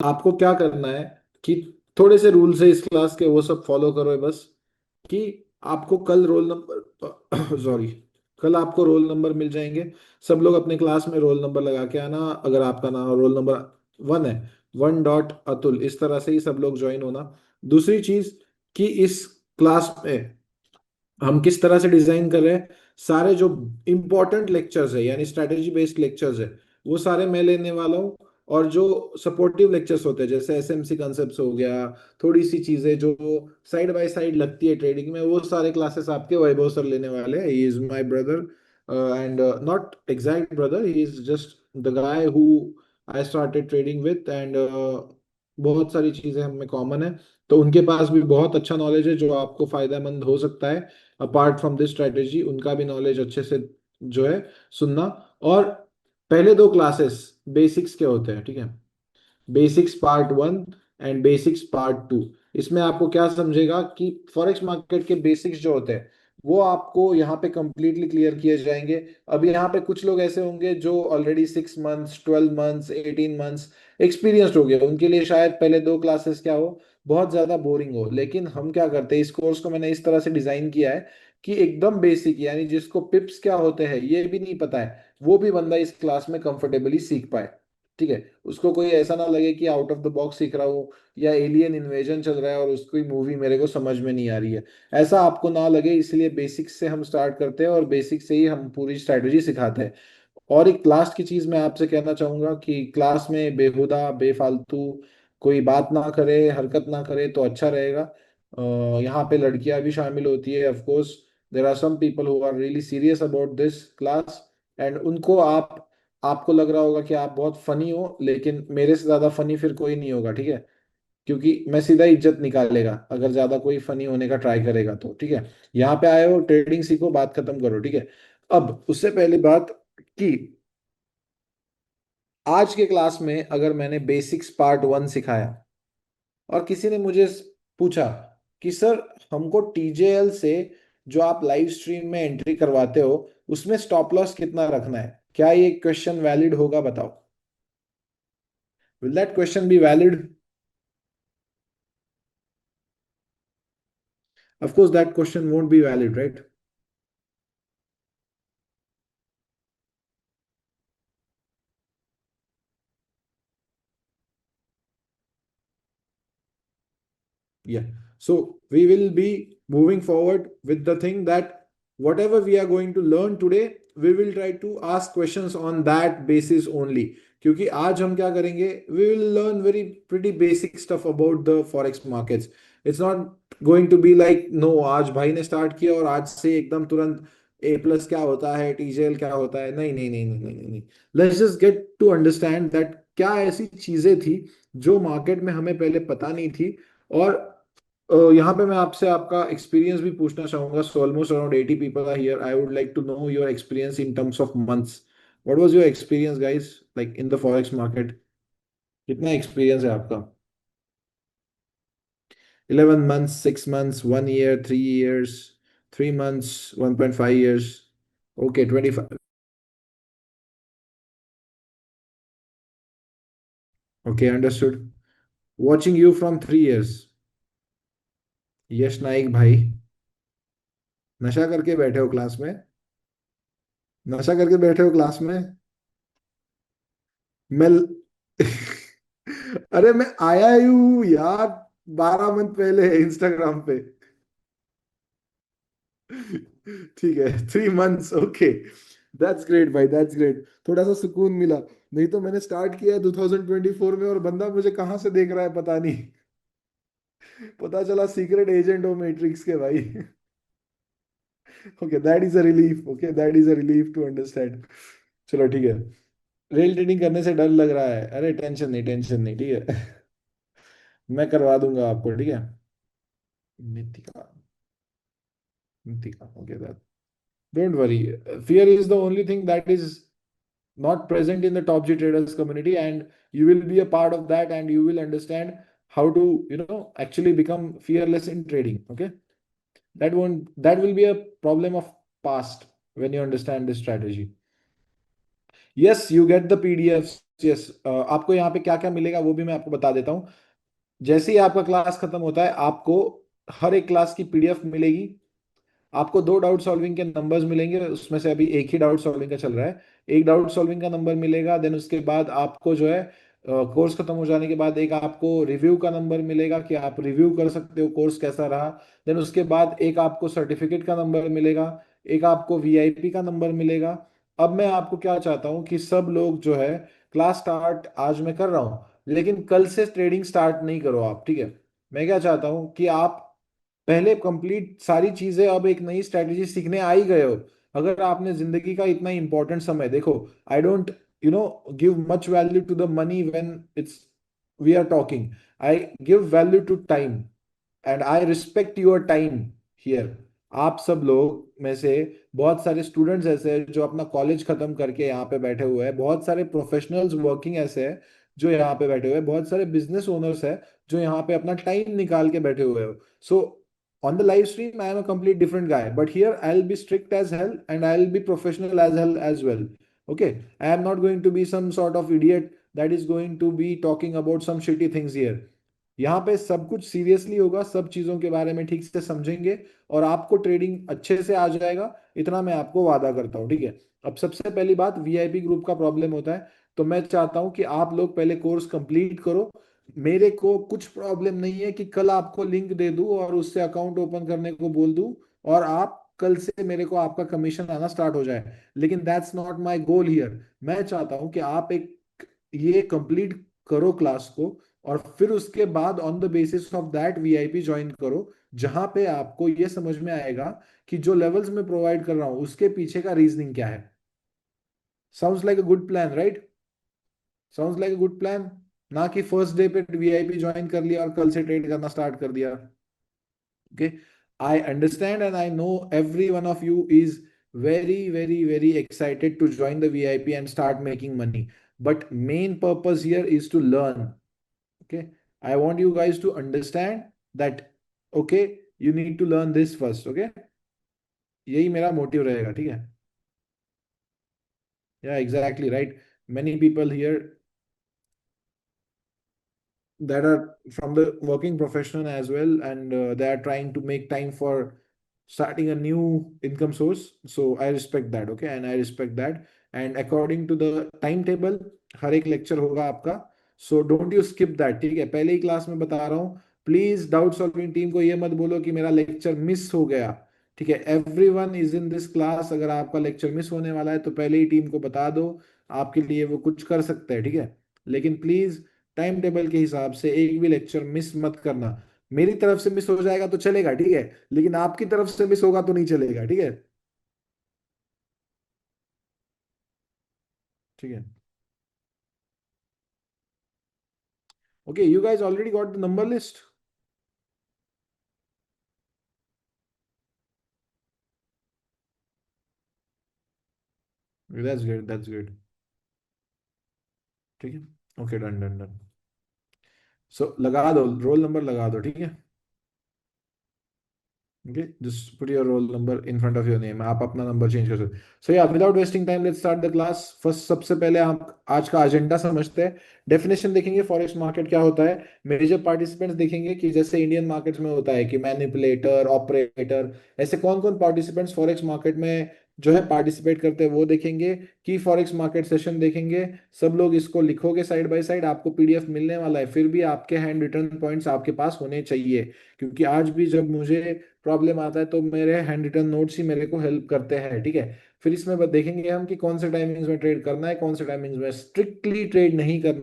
आपको क्या करना है कि थोड़े से रूल्स है इस क्लास के, वो सब फॉलो करो बस। कि आपको कल रोल नंबर सॉरी, कल आपको रोल नंबर मिल जाएंगे। सब लोग अपने क्लास में रोल नंबर लगा के आना। अगर आपका नाम रोल नंबर 1 है, 1 अतुल, इस तरह से ही सब लोग ज्वाइन होना। दूसरी चीज कि इस क्लास में हम किस तरह से डिजाइन कर रहे हैं, सारे जो इंपॉर्टेंट लेक्चर्स है यानी स्ट्रैटेजी बेस्ड लेक्चर्स है, वो सारे मैं लेने वाला हूँ। और जो सपोर्टिव लेक्चर्स होते हैं जैसे एसएमसी कॉन्सेप्ट्स हो गया, थोड़ी सी चीजें जो साइड बाय साइड लगती है ट्रेडिंग में, वो सारे क्लासेस आपके वैभव सर लेने वाले हैं। He is my brother and not exact brother, he is just the guy who I started trading with and बहुत सारी चीजें हम में कॉमन है। तो उनके पास भी बहुत अच्छा नॉलेज है जो आपको फायदेमंद हो सकता है। अपार्ट फ्रॉम दिस स्ट्रेटेजी उनका भी नॉलेज अच्छे से जो है सुनना। और पहले दो क्लासेस बेसिक्स के होते हैं, ठीक है। Basics part 1 and basics part 2। इसमें आपको क्या समझेगा कि फॉरेक्स मार्केट के बेसिक्स जो होते हैं वो आपको यहाँ पे कंप्लीटली क्लियर किए जाएंगे। अब यहाँ पे कुछ लोग ऐसे होंगे जो already 6 months, 12 months, 18 months experienced हो गए, उनके लिए शायद पहले दो क्लासेस क्या हो, बहुत ज्यादा बोरिंग हो। लेकिन हम क्या करते हैं, इस कोर्स को मैंने इस तरह से डिजाइन किया है कि एकदम बेसिक, यानी जिसको पिप्स क्या होते हैं ये भी नहीं पता है, वो भी बंदा इस क्लास में कंफर्टेबली सीख पाए। ठीक है, उसको कोई ऐसा ना लगे कि आउट ऑफ द बॉक्स सीख रहा हूँ या एलियन इन्वेजन चल रहा है और उसकी मूवी मेरे को समझ में नहीं आ रही है, ऐसा आपको ना लगे। इसलिए बेसिक्स से हम स्टार्ट करते हैं और बेसिक से ही हम पूरी स्ट्रैटेजी सिखाते हैं। और एक लास्ट की चीज मैं आपसे कहना चाहूंगा कि क्लास में बेहुदा बेफालतू कोई बात ना करे, हरकत ना करे तो अच्छा रहेगा। यहाँ पे लड़कियां भी शामिल होती है of course. There are some people who are really serious about this class and उनको आपको लग रहा होगा कि आप बहुत फनी हो, लेकिन मेरे से ज्यादा फनी फिर कोई नहीं होगा, ठीक है। क्योंकि मैं सीधा इज्जत निकालेगा अगर ज्यादा कोई फनी होने का ट्राई करेगा तो, ठीक है। यहाँ पे आए हो ट्रेडिंग सीखो, बात खत्म करो, ठीक है। अब उससे पहली बात कि आज के क्लास में अगर मैंने बेसिक्स पार्ट 1 सिखाया और किसी ने मुझे पूछा कि सर हमको टीजेएल से जो आप लाइव स्ट्रीम में एंट्री करवाते हो उसमें स्टॉप लॉस कितना रखना है, क्या ये क्वेश्चन वैलिड होगा बताओ? Will that question be valid? Of course that question won't be valid, right? Yeah. So we will be moving forward with the thing that whatever we are going to learn today, we will try to ask questions on that basis only. क्योंकि आज हम क्या करेंगे, we will learn very pretty basic stuff about the forex markets. It's not going to be like no, आज भाई ने start किया और आज से एकदम तुरंत ए प्लस क्या होता है, टीजेएल क्या होता है, नहीं नहीं नहीं नहीं नहीं नहीं नहीं। Let's just get to understand that क्या ऐसी चीजें थी जो मार्केट में हमें पहले पता नहीं थी। और यहाँ पे मैं आपसे आपका एक्सपीरियंस भी पूछना चाहूंगा। So almost around 80 people are here, I would like to know your experience in terms of months. What was your experience guys like in the forex market? कितना एक्सपीरियंस है आपका? 11 months, 6 months, 1 year, 3 years, 3 months, 1.5 years? Okay, 25। Okay, understood. Watching you from 3 years. Yash Naik भाई, नशा करके बैठे हो class में? नशा करके बैठे हो क्लास में? मैं अरे मैं आया ही हूँ यार 12 मंथ पहले इंस्टाग्राम पे। ठीक है, 3 मंथ्स, ओके। दैट्स ग्रेट भाई, दैट्स ग्रेट। थोड़ा सा सुकून मिला। नहीं तो मैंने स्टार्ट किया 2024 में और बंदा मुझे कहाँ से देख रहा है पता नहीं। पता चला सीक्रेट एजेंट हो मैट्रिक्स के भाई। Okay, that is a relief, okay that is a relief to understand. चलो ठीक है। रेल ट्रेडिंग करने से डर लग रहा है, अरे टेंशन नहीं, टेंशन नहीं, ठीक है। मैं करवा दूंगा आपको, ठीक है। Nitika, Nitika, okay that, don't worry. Fear is the only thing that is not present in the top G traders community, and you will be a part of that, and you will understand how to, actually become fearless in trading. Okay, that will be a problem of past when you understand this strategy. Yes, you get the PDF. Yes, आपको यहाँ पे क्या क्या मिलेगा वो भी मैं आपको बता देता हूँ। जैसे ही आपका क्लास खत्म होता है, आपको हर एक क्लास की पीडीएफ मिलेगी। आपको दो डाउट सॉल्विंग के नंबर्स मिलेंगे, उसमें से अभी एक ही डाउट सॉल्विंग का चल रहा है। एक डाउट सॉल्विंग का नंबर मिलेगा, देन उसके बाद आपको जो है कोर्स खत्म हो जाने के बाद एक आपको रिव्यू का नंबर मिलेगा कि आप रिव्यू कर सकते हो कोर्स कैसा रहा। देन उसके बाद एक आपको सर्टिफिकेट का नंबर मिलेगा, एक आपको वीआईपी का नंबर मिलेगा। अब मैं आपको क्या चाहता हूँ कि सब लोग जो है, क्लास स्टार्ट आज मैं कर रहा हूँ, लेकिन कल से ट्रेडिंग स्टार्ट नहीं करो आप, ठीक है। मैं क्या चाहता हूँ कि आप पहले कंप्लीट सारी चीजें, अब एक नई स्ट्रैटेजी सीखने आ ही गए हो। अगर आपने जिंदगी का इतना इंपॉर्टेंट समय देखो, I don't give much value to the money when it's we are talking, I give value to time, and I respect your time here. आप सब लोग में से बहुत सारे स्टूडेंट्स ऐसे हैं जो अपना कॉलेज खत्म करके यहाँ पे बैठे हुए हैं, बहुत सारे प्रोफेशनल्स वर्किंग ऐसे हैं जो यहाँ पे बैठे हुए हैं, बहुत सारे बिजनेस ओनर्स हैं जो यहाँ पे अपना टाइम निकाल के बैठे हुए हैं। सो on the live stream I am a complete different guy, but here I'll be strict as hell and I'll be professional as hell as well. Okay, I am not going to be some sort of idiot that is going to be talking about some shitty things here. यहाँ पे सब कुछ seriously होगा, सब चीजों के बारे में ठीक से समझेंगे, और आपको ट्रेडिंग अच्छे से आ जाएगा, इतना मैं आपको वादा करता हूँ, ठीक है। अब सबसे पहली बात, वीआईपी ग्रुप का प्रॉब्लम होता है, तो मैं चाहता हूँ कि आप लोग पहले कोर्स कंप्लीट करो। मेरे को कुछ प्रॉब्लम नहीं है कि कल आपको लिंक दे दूं और उससे अकाउंट ओपन करने को बोल दूं, और आप कल से मेरे को आपका कमीशन आना स्टार्ट हो जाए, लेकिन that's not my goal here. मैं चाहता हूं कि आप एक ये कंप्लीट करो क्लास को, और फिर उसके बाद on the basis of that VIP join करो, जहां पे आपको ये समझ में आएगा कि जो लेवल्स मैं प्रोवाइड कर रहा हूं उसके पीछे का रीजनिंग क्या है। Sounds like a good plan, right? Sounds like a good plan. ना कि फर्स्ट डे पे वीआईपी ज्वाइन कर लिया और कल से ट्रेड करना स्टार्ट कर दिया। Okay, I understand and I know every one of you is very very excited to join the VIP and start making money, but main purpose here is to learn. Okay, I want you guys to understand that, okay, you need to learn this first. Okay, यही मेरा motive रहेगा, ठीक है। Yeah, exactly right. Many people here that are from the working profession as well, and they are trying to make time for starting a new income source. So I respect that, okay, and I respect that. And according to the timetable, हर एक lecture होगा आपका, so don't you skip that, ठीक है। पहले ही class में बता रहा हूँ, प्लीज डाउट सॉल्विंग टीम को ये मत बोलो कि मेरा लेक्चर मिस हो गया, ठीक है। Everyone is in this class, अगर आपका लेक्चर मिस होने वाला है तो पहले ही टीम को बता दो, आपके लिए वो कुछ कर सकते हैं, ठीक है। लेकिन प्लीज टाइम टेबल के हिसाब से एक भी लेक्चर मिस मत करना। मेरी तरफ से मिस हो जाएगा तो चलेगा, ठीक है, लेकिन आपकी तरफ से मिस होगा तो नहीं चलेगा, ठीक है। ठीक है। Okay, you guys already got the number list. That's good, that's good. ठीक है। Okay, done done done. So लगा दो, रोल नंबर लगा दो, ठीक है। Okay, just put your roll number in front of your name. आप अपना नंबर चेंज कर सकते हैं। So yeah, without wasting time, let's start the class. First, सबसे पहले हम आज का एजेंडा समझते हैं। डेफिनेशन देखेंगे फॉरेक्स मार्केट क्या होता है। मेजर पार्टिसिपेंट्स देखेंगे कि जैसे इंडियन मार्केट्स में होता है कि मैनिपुलेटर, ऑपरेटर, ऐसे कौन कौन पार्टिसिपेंट्स फॉरेक्स मार्केट में जो है पार्टिसिपेट करते हैं वो देखेंगे। की फॉरेक्स मार्केट सेशन देखेंगे। सब लोग इसको लिखोगे साइड बाय साइड, आपको पीडीएफ मिलने वाला है, फिर भी आपके हैंड रिटन पॉइंट्स आपके पास होने चाहिए, क्योंकि आज भी जब मुझे प्रॉब्लम आता है तो मेरे हैंड रिटन नोट्स ही मेरे को हेल्प करते हैं, ठीक है। फिर इसमें देखेंगे हम कि कौन से टाइमिंग्स में ट्रेड करना है, कौन से टाइमिंग्स में स्ट्रिक्टली ट्रेड नहीं करना